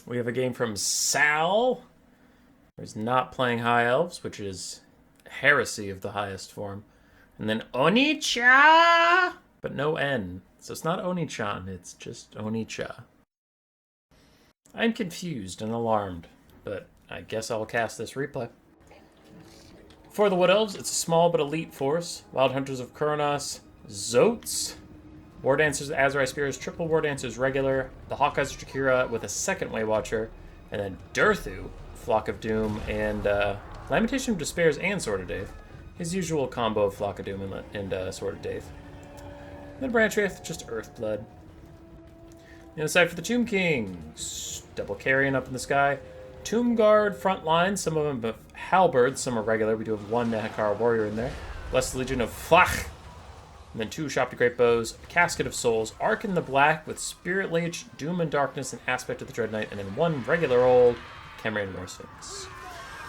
We have a game from Sal, who's not playing High Elves, which is heresy of the highest form. And then Onicha, but no N. So it's not Onichan, it's just Onicha. I'm confused and alarmed, but I guess I'll cast this replay. For the Wood Elves, it's a small but elite force. Wild Hunters of Kronos, Zotes, War Dancers, Azrai Spears, Triple War Dancers regular, the Hawkeyes of Jakira with a second Way Watcher, and then Durthu, Flock of Doom, and Lamentation of Despairs and Sword of Daith. His usual combo of Flock of Doom and Sword of Daith. Then Branch Wraith, just Earthblood. The other side for the Tomb Kings. Double Carrion up in the sky. Tomb Guard, Frontline, some of them have halberds, some are regular. We do have one Nehekar warrior in there. Blessed Legion of Flach. And then 2 Shop to Great Bows, Casket of Souls, Arc in the Black with Spirit Leech, Doom and Darkness, and Aspect of the Dread Knight, and then 1 regular old Cameron War Sphinx.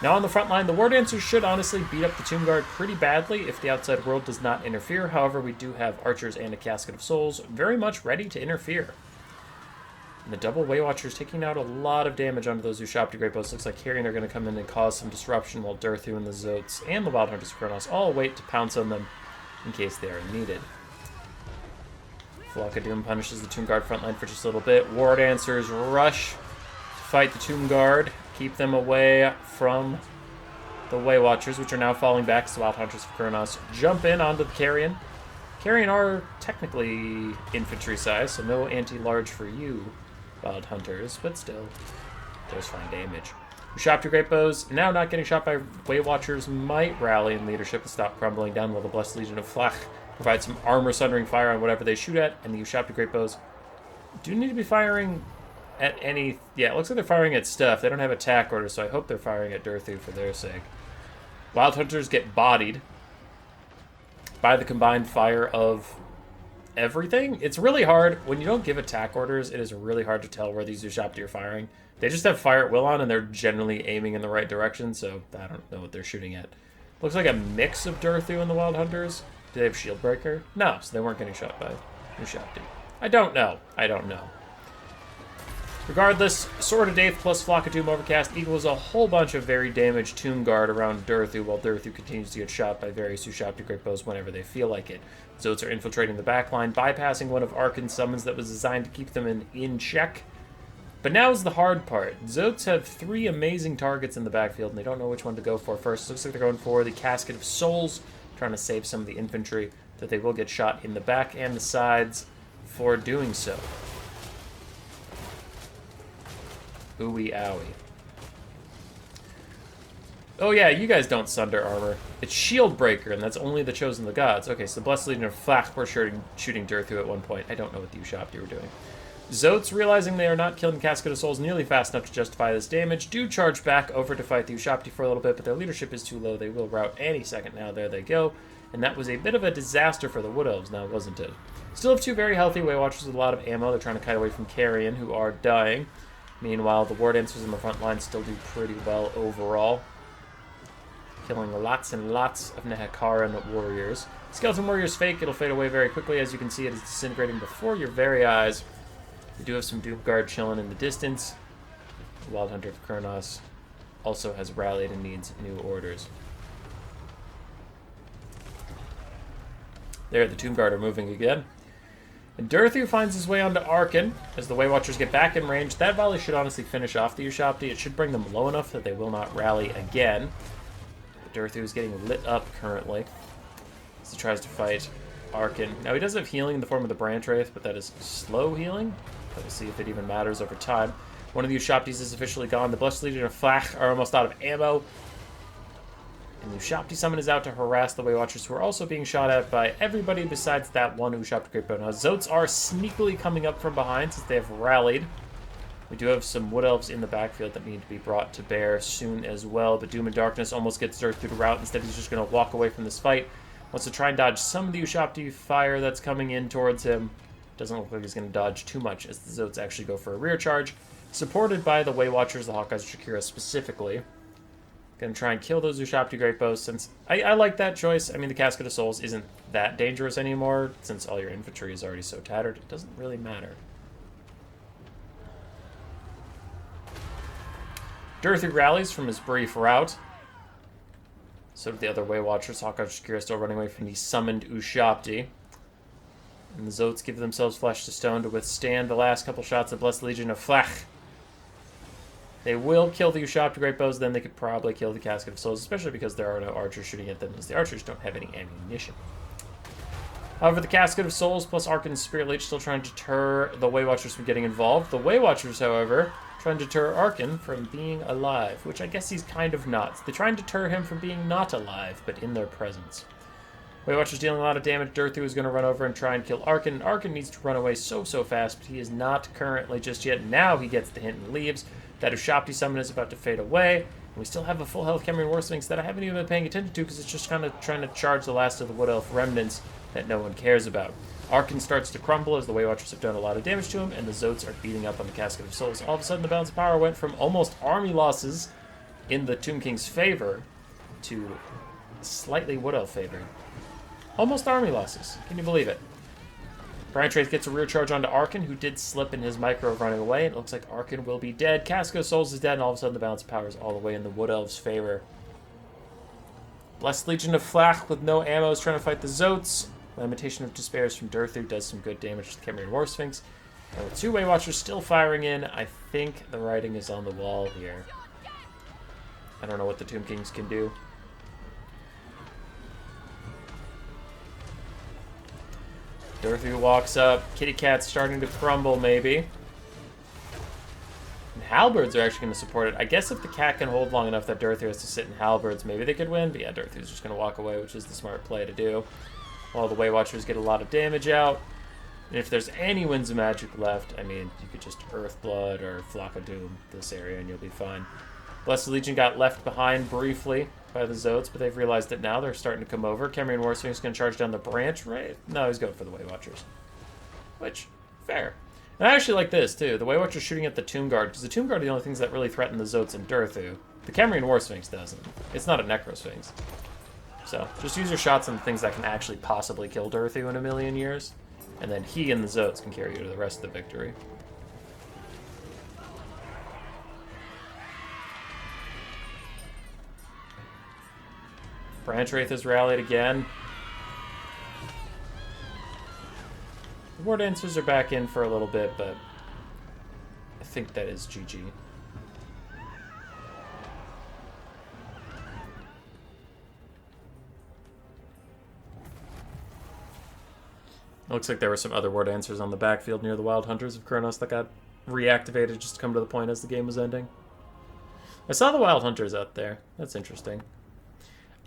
Now on the front line, the War Dancers should honestly beat up the Tomb Guard pretty badly if the outside world does not interfere. However, we do have Archers and a Casket of Souls very much ready to interfere. And the double Way Watchers taking out a lot of damage onto those who shop to Great Bows. Looks like Carrion are going to come in and cause some disruption, while Durthu and the Zotes and the Wild Hunters of Kronos all wait to pounce on them in case they are needed. Flock of Doom punishes the Tomb Guard frontline for just a little bit. War Dancers rush to fight the Tomb Guard, keep them away from the Way Watchers, which are now falling back as the Wild Hunters of Kronos jump in onto the Carrion. Carrion are technically infantry size, so no anti-large for you, Wild Hunters, but still, there's fine damage. Shop to Great Bows, now not getting shot by Way Watchers, might rally in leadership and stop crumbling down, while the Blessed Legion of Flach provide some armor sundering fire on whatever they shoot at, and the Shop to Great Bows do need to be firing at any... Yeah, it looks like they're firing at stuff. They don't have attack orders, so I hope they're firing at Durthu for their sake. Wild Hunters get bodied by the combined fire of everything. It's really hard. When you don't give attack orders, it is really hard to tell where these Ushapti are firing. They just have fire at will on, and they're generally aiming in the right direction, so I don't know what they're shooting at. Looks like a mix of Durthu and the Wild Hunters. Do they have Shield Breaker? No, so they weren't getting shot by Ushapti. I don't know. Regardless, Sword of Daith plus Flock of Doom Overcast equals a whole bunch of very damaged Tomb Guard around Durthu, while Durthu continues to get shot by various Ushapti Great Bows whenever they feel like it. Zotes are infiltrating the backline, bypassing one of Arkan's summons that was designed to keep them in check. But now is the hard part. Zotes have 3 amazing targets in the backfield, and they don't know which one to go for first. Looks like they're going for the Casket of Souls, trying to save some of the infantry, that they will get shot in the back and the sides for doing so. Ooey owie. Oh yeah, you guys don't sunder armor. It's Shield Breaker, and that's only the Chosen of the Gods. Okay, so the Blessed Legion of Flach were shooting Durthu at one point. I don't know what the Ushapti were doing. Zotes, realizing they are not killing Casket of Souls nearly fast enough to justify this damage, do charge back over to fight the Ushapti for a little bit, but their leadership is too low. They will rout any second now. There they go. And that was a bit of a disaster for the Wood Elves now, wasn't it? Still have 2 very healthy Way Watchers with a lot of ammo. They're trying to kite away from Carrion, who are dying. Meanwhile, the War Dancers in the front line still do pretty well overall, killing lots and lots of Nehekaran warriors. Skeleton Warrior's fake. It'll fade away very quickly. As you can see, it is disintegrating before your very eyes. We do have some Doom Guard chilling in the distance. The Wild Hunter of Kronos also has rallied and needs new orders. There, the Tomb Guard are moving again. And Durthu finds his way onto Arkan as the Way Watchers get back in range. That volley should honestly finish off the Ushapti. It should bring them low enough that they will not rally again. But Durthu is getting lit up currently as he tries to fight Arkan. Now, he does have healing in the form of the Branch Wraith, but that is slow healing. But we'll see if it even matters over time. One of the Ushaptis is officially gone. The Blessed Legion of Flach are almost out of ammo. And the Ushapti summon is out to harass the Way Watchers, who are also being shot at by everybody besides that one Ushapti Great Bow. Now, Zotes are sneakily coming up from behind since they have rallied. We do have some Wood Elves in the backfield that need to be brought to bear soon as well. But Doom and Darkness almost gets Durthu through the route. Instead, he's just going to walk away from this fight. Wants to try and dodge some of the Ushapti fire that's coming in towards him. Doesn't look like he's going to dodge too much as the Zotes actually go for a rear charge. Supported by the Way Watchers, the Hawkeyes of Shakira specifically. Going to try and kill those Ushapti Great Bows since I like that choice. I mean, the Casket of Souls isn't that dangerous anymore since all your infantry is already so tattered. It doesn't really matter. Durthu rallies from his brief rout. So do the other Way Watchers. Hawkeye Shakira still running away from the summoned Ushabti. And the Zotes give themselves flesh to stone to withstand the last couple shots of Blessed Legion of Flach. They will kill the Ushabti Great Bows, then they could probably kill the Casket of Souls, especially because there are no archers shooting at them, as the archers don't have any ammunition. However, the Casket of Souls plus Arkan's Spirit Leech still trying to deter the Way Watchers from getting involved. The Way Watchers, however, trying to deter Arkan from being alive, which I guess he's kind of not. They try and deter him from being not alive, but in their presence. Way Watcher's dealing a lot of damage. Durthu is going to run over and try and kill Arkan. Arkan needs to run away so fast, but he is not currently just yet. Now he gets the hint and leaves. That Ushabti summon is about to fade away. And we still have a full health Khemrian War Sphinx that I haven't even been paying attention to because it's just kind of trying to charge the last of the Wood Elf remnants that no one cares about. Arkan starts to crumble as the Way Watchers have done a lot of damage to him, and the Zotes are beating up on the Casket of Souls. All of a sudden, the balance of power went from almost army losses in the Tomb King's favor to slightly Wood Elf favored. Almost army losses. Can you believe it? Brian Traith gets a rear charge onto Arkan, who did slip in his micro of running away. It looks like Arkan will be dead. Casket of Souls is dead, and all of a sudden the balance of power is all the way in the Wood Elves' favor. Blessed Legion of Flach with no ammo is trying to fight the Zotes. Lamentation of Despair is from Durthu, does some good damage to the Khemrian War Sphinx. And with two Way Watchers still firing in, I think the writing is on the wall here. I don't know what the Tomb Kings can do. Durthu walks up. Kitty Cat's starting to crumble, maybe. And Halberds are actually going to support it. I guess if the cat can hold long enough that Durthu has to sit in Halberds, maybe they could win. But yeah, Durthu's just going to walk away, which is the smart play to do. While the Way Watchers get a lot of damage out. And if there's any Winds of Magic left, I mean, you could just Earthblood or Flock of Doom this area and you'll be fine. Blessed Legion got left behind briefly by the Zotes, but they've realized it now. They're starting to come over. Khemrian War Sphinx is going to charge down the branch, right? No, he's going for the Way Watchers. Which, fair. And I actually like this, too. The Way Watchers shooting at the Tomb Guard, because the Tomb Guard are the only things that really threaten the Zotes and Durthu. The Khemrian War Sphinx doesn't. It's not a Necro Sphinx. So, just use your shots on the things that can actually possibly kill Durthu in a million years. And then he and the Zotes can carry you to the rest of the victory. Branch Wraith has rallied again. The War Dancers are back in for a little bit, but I think that is GG. Looks like there were some other War Dancers on the backfield near the Wild Hunters of Kronos that got reactivated just to come to the point as the game was ending. I saw the Wild Hunters out there. That's interesting.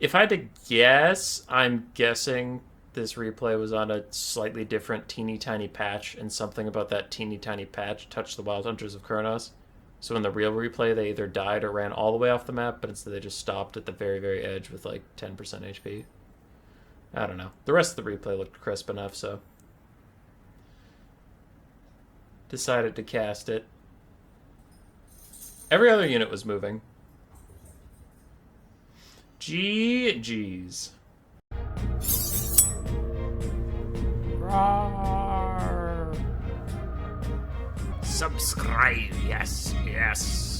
If I had to guess, I'm guessing this replay was on a slightly different teeny tiny patch, and something about that teeny tiny patch touched the Wild Hunters of Kronos. So in the real replay, they either died or ran all the way off the map, but instead they just stopped at the very, very edge with like 10% HP. I don't know. The rest of the replay looked crisp enough, so decided to cast it. Every other unit was moving. GG's. Roar. Subscribe, yes, yes.